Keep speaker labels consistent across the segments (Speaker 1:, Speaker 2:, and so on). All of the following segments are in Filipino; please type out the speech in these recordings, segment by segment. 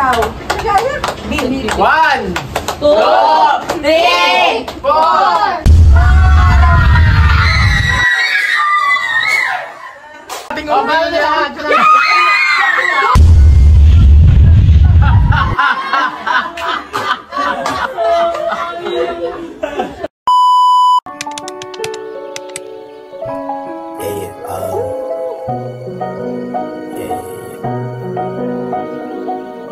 Speaker 1: daw.
Speaker 2: One, two, three, four. Tingnan mo na lahat.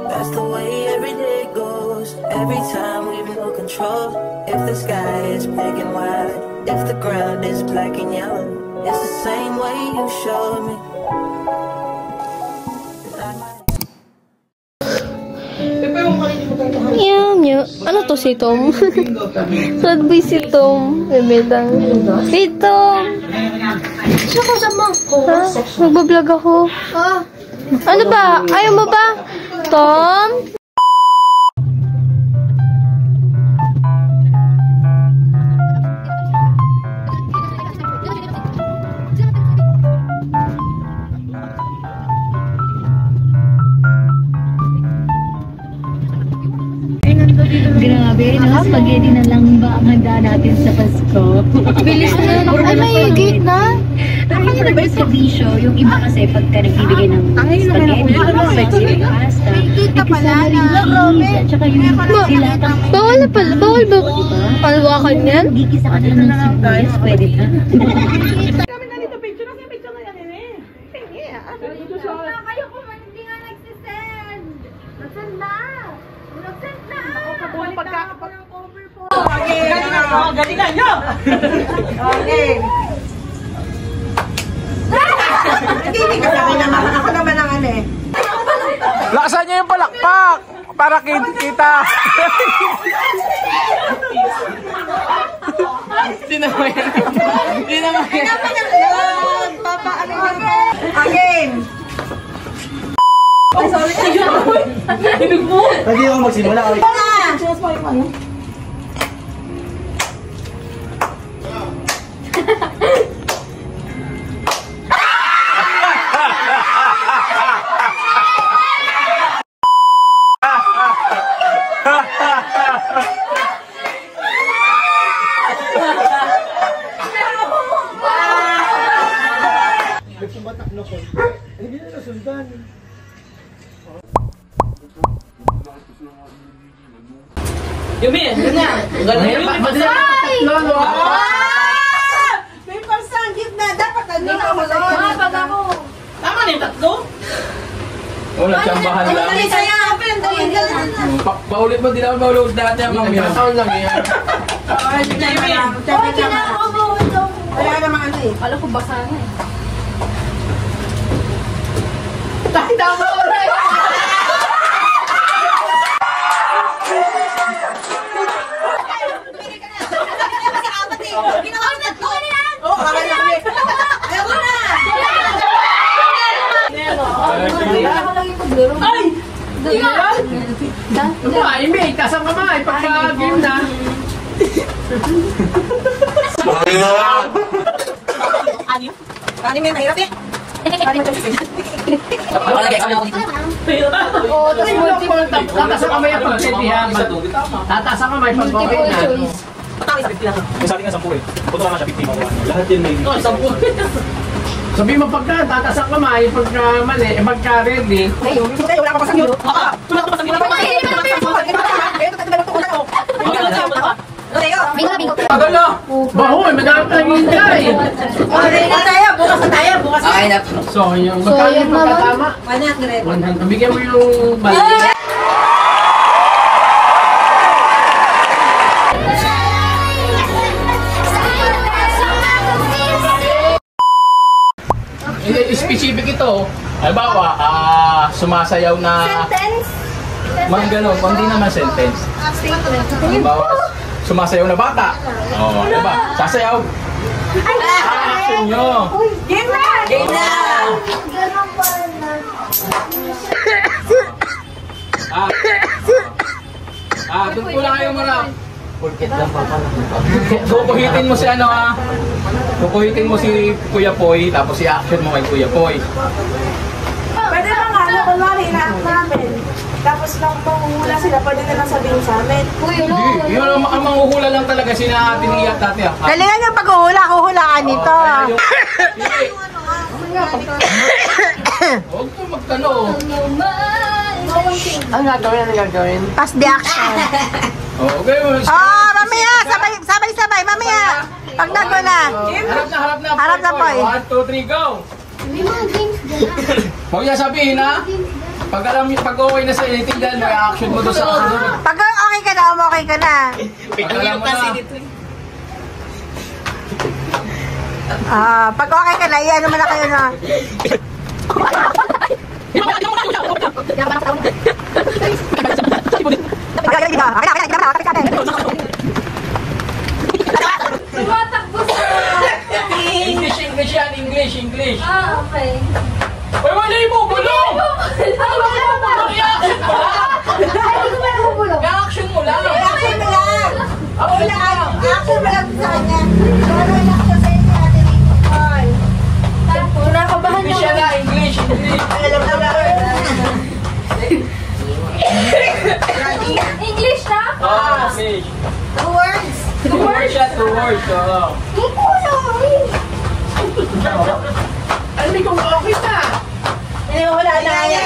Speaker 3: That's the way every day goes. Every time we lose control. If the sky is big and wide, if the ground is black and yellow, it's the same way you showed me.
Speaker 4: Meow, meow. Ano to si Tom? Sad boy si Tom. Bebedang. Hey Tom!
Speaker 1: Siya ko sa mangko.
Speaker 4: Ha? Magbablog ako. Ano ba? Ayaw mo ba? Tom?
Speaker 5: Grabe, no? Spaghetti na lang ba ang handa natin sa Pasko?
Speaker 4: Bilis na. Ay, may gate na.
Speaker 5: Nakakita na ba yung kabisyo? Yung iba kasi pagka nagbibigay ng spaghetti, may pasta,
Speaker 4: Kita pala na.
Speaker 5: at saka yung silatang
Speaker 4: Bawal na pala. Bawal ba? Palwakan yan?
Speaker 5: gigisa ka lang ng sibuyas, pwede na.
Speaker 1: Kami na dito picture kasi picture na yan eh. Sige. Kayo kung hindi nga nagsisend. Nagsend na. Nagsend na. Nakakabalik na ako ng cover po. Okay. Galingan nyo. Okay. Hindi ka sabi naman. Ako naman ang ano eh.
Speaker 2: Lakasan niyo yung palakpak para kita. Hindi naman yan. Hindi naman yan.
Speaker 1: Papa, ano yun? Again. Ay, sorry. Ibig mo?
Speaker 2: Pwede ako magsimula. Hindi na nasundan.
Speaker 6: Yumi, yun na.
Speaker 1: May parsang gift na. Dapat ano ako lang. Pag ako.
Speaker 6: Tama na yung tatlo?
Speaker 2: Wala tsambahan lang.
Speaker 1: Dali sa'yo.
Speaker 2: Paulit mo din ako maulog dati ang mga minataon lang yan.
Speaker 1: Wala naman ano eh.
Speaker 4: Alam ko basa na eh.
Speaker 2: Ay! Imi, kasang kamay pagka-game na.
Speaker 1: Kanin mo yung mahirap eh.
Speaker 4: Oo, tapos multiple
Speaker 2: Tatas ang kamay ang pagsintihan. Tatas ang kamay pag-comment na.
Speaker 7: Sabi nga 10 eh. Puto naman siya 50. Lahat yun may...
Speaker 2: Sabi mo pagka tatas ang kamay, pagka mali, pagka ready.
Speaker 1: Wala ka pa sa iyo. Wala ka pa sa iyo.
Speaker 2: Tagal na! Bahoy, madami tayong hintay!
Speaker 1: Bukas na tayo. Bukas na.
Speaker 2: So, yung magkano yung pagkatama?
Speaker 1: 100.
Speaker 2: 100. Bigyan mo yung balik. Specific ito. Halimbawa, sumasayaw na...
Speaker 4: Sentence?
Speaker 2: Mang ganon, hindi naman sentence. Halimbawa, sumasayaw na bata. O, diba? Sasayaw. Action nyo.
Speaker 1: Game na! Game na!
Speaker 2: Doon ko lang kayo muna. Kukuhitin mo si ano Kukuhitin mo si Kuya Poy, tapos i-action mo kay Kuya Poy.
Speaker 1: Pwede ba nga, kunwari na namin. Tapos lang mahuhula sila, pwede na lang sabihin sa amin.
Speaker 2: Hindi, yun ang manghuhula lang talaga sina Ate Nia at Tati.
Speaker 1: Galingan yung paghuhula, huhulaan nito.
Speaker 2: Huwag mo magtanong.
Speaker 1: Ang gagawin? Pass the action.
Speaker 2: Okay.
Speaker 1: Oh, mamaya! Sabay-sabay, mamaya! Pag nagwa na.
Speaker 2: Harap na po.
Speaker 1: eh.
Speaker 2: 1, 2, 3, go! Huwag niya sabihin ha. Pag okay na sa initigdan, may action mo doon sa kasunod.
Speaker 1: Pag okay ka na, okay ka na.
Speaker 2: Pag alam mo na.
Speaker 1: Pag okay ka na, iyan naman na kayo na.
Speaker 2: English yan, English.
Speaker 4: Okay.
Speaker 2: Uy, mali mo, bulong! I-action mo lang.
Speaker 4: Nakabahan
Speaker 2: English yan na, English.
Speaker 4: English na?
Speaker 2: English.
Speaker 1: 2 words.
Speaker 2: 2 words yan, 2 words. Hindi ko makakita.
Speaker 1: Wala na niya.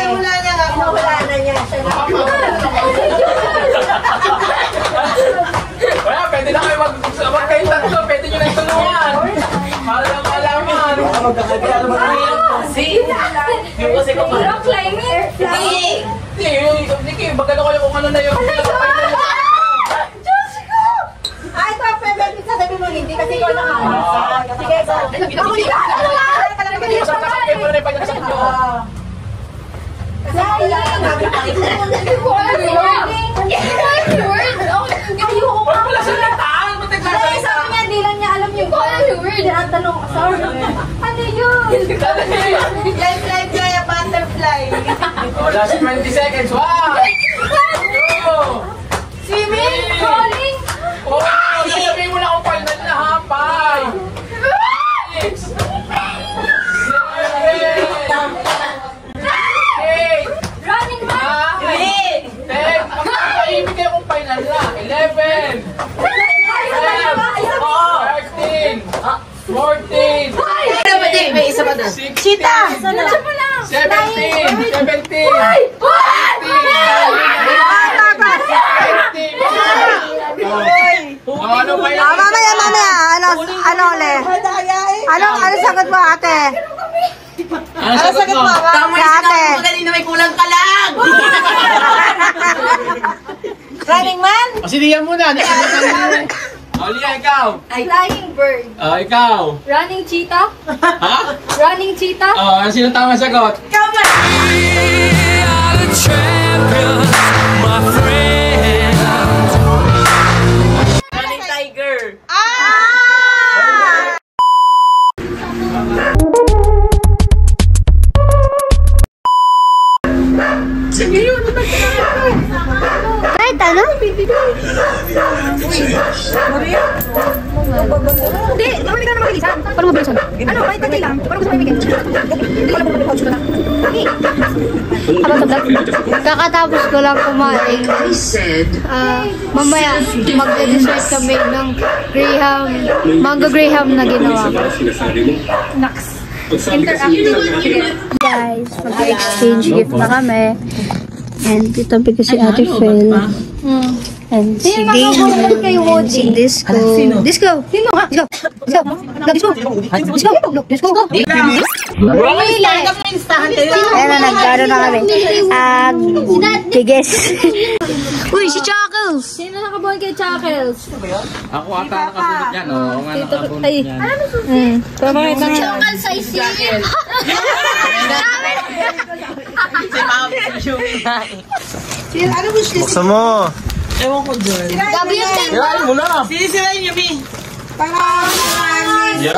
Speaker 2: Wala, pwede na kayo magkain tatlo. Pwede nyo na itulungan. Para lang malaman. Yung kasi kung
Speaker 4: Rock climbing?
Speaker 2: Hindi, magkano kayo kung ano na yun.
Speaker 4: Diyos ko!
Speaker 1: Ay, ito, pwede sasabihin mo hindi kasi ikaw nakakasa. Sige, ito.
Speaker 2: Hindi
Speaker 4: Hindi ko alam yung word. Hindi ko alam yung word. Ayoko
Speaker 2: Wala pala sa litaan. Ba't nagsasalita?
Speaker 4: Sabi niya, di lang niya alam yung ko alam yung word. Tanong, sorry. Ano yun?
Speaker 1: Fly, butterfly.
Speaker 2: Last 20 seconds. 1, 2,
Speaker 4: Swimming? Crawling?
Speaker 2: sasabihin mo na kung final na ha. 5, 6, 7, 8,
Speaker 4: Running man?
Speaker 2: 9, 10. Magkakaibig kayo kung final na. 11, 12, 13, 14, 16,
Speaker 1: Cheetah!
Speaker 2: 17, 18, ano ba yan?
Speaker 1: Mamaya. Ano ulit? Ano sagot mo, ate?
Speaker 2: Ano sagot mo?
Speaker 1: Tama yung ate.
Speaker 6: Kanina may kulang ka lang!
Speaker 1: Running man?
Speaker 7: Pasilihan mo na.
Speaker 2: Lia, ikaw.
Speaker 4: Flying bird.
Speaker 2: Ikaw.
Speaker 4: Running cheetah?
Speaker 2: Ha?
Speaker 4: Running cheetah?
Speaker 2: Ano sino tama sagot?
Speaker 6: Running tiger!
Speaker 4: Kahit ano? Hindi, mamamig ka na makilisan. Paano mo bilisan? Ano, kahit tagli lang. Paano gusto mo mamigin? Kakatapos ko lang kumain. Mamaya, mag-dessert kami ng Graham, mango Graham na ginawa ko. Guys, mag-exchange gift na kami. And itabi ko si Ate Fel. And si Damon. And si Disco. Disco! Sino nga? Disco! Disco! Ayan na, nagkaroon na kami. Biggest. Uy, si Chuckles! Sino nakabuhan kay Chuckles?
Speaker 2: Ako ata nakasunod yan. Oo nga nakasunod
Speaker 4: Ay.
Speaker 2: yan.
Speaker 4: Pamangit na Chuckles, I see.
Speaker 7: Buksan mo.
Speaker 6: Ewan ko dyan.
Speaker 4: Gabi yung tape.
Speaker 7: Yan mo na.
Speaker 6: Sisirain niyo, Mi.
Speaker 7: Yan.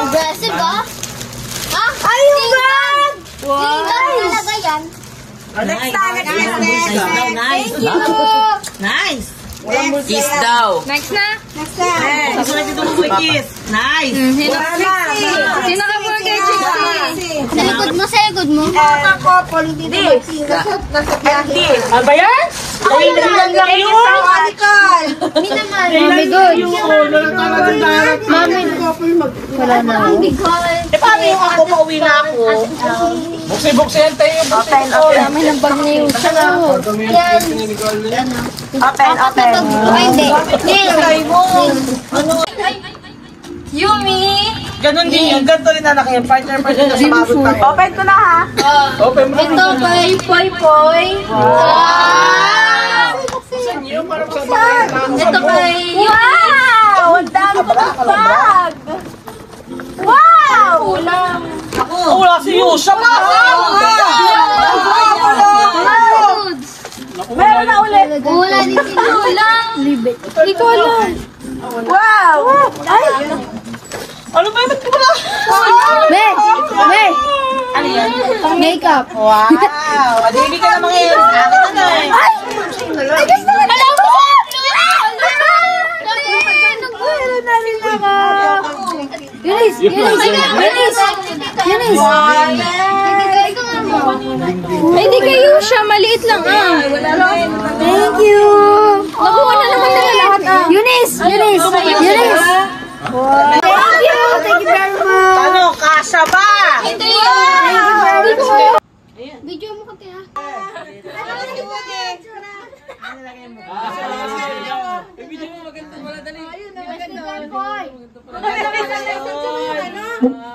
Speaker 4: Aggressive ba? Ah? Ay, yung bag! Wow! Talaga yan.
Speaker 6: Nice.
Speaker 4: Thank you!
Speaker 6: Nice. Kiss daw.
Speaker 4: Next na?
Speaker 6: Gusto natin ito mo kiss. Nice.
Speaker 4: Sino ka burger chicken? Sa likod mo, sa likod mo.
Speaker 6: Ano ba yan?
Speaker 1: Kailan lang yun?
Speaker 4: Hindi naman. Mami, good. Mami, wala na.
Speaker 6: Eh, paano yung ako pauwi na ako?
Speaker 2: Buksi-buksi yan tayo.
Speaker 4: Mami, ng bag na yung sa'yo. Yan.
Speaker 1: Open.
Speaker 4: Ay, hindi. Yumi!
Speaker 6: Ganon din yun. Ganito rin anak yung partner na sumagot tayo.
Speaker 1: Open ko na ha.
Speaker 2: Open mo.
Speaker 4: Ito kay Poy Poy. Ito kay
Speaker 1: Wow! Ang dami ko ng bag! Wow!
Speaker 4: Kulang.
Speaker 6: Oh, wala si Yusha pa!
Speaker 1: Meron na ulit.
Speaker 4: Wala din sila. Kulang. Hindi ko alam.
Speaker 1: Wow! Ay!
Speaker 6: Ano ba yun? Ba't ko ba na?
Speaker 4: Be! Be!
Speaker 6: Ano yan?
Speaker 4: Makeup.
Speaker 6: Wow! Adili ka naman ngayon. Akin na na eh.
Speaker 1: Ay, gusto ko na!
Speaker 4: Yunis! Hindi kayo siya, maliit lang ah. Thank you. Nakuha na naman nila lahat ah. Yunis! Thank you very much.
Speaker 6: Ano? Kasha ba?
Speaker 4: Hindi video mo kasi ah.
Speaker 1: Maganda.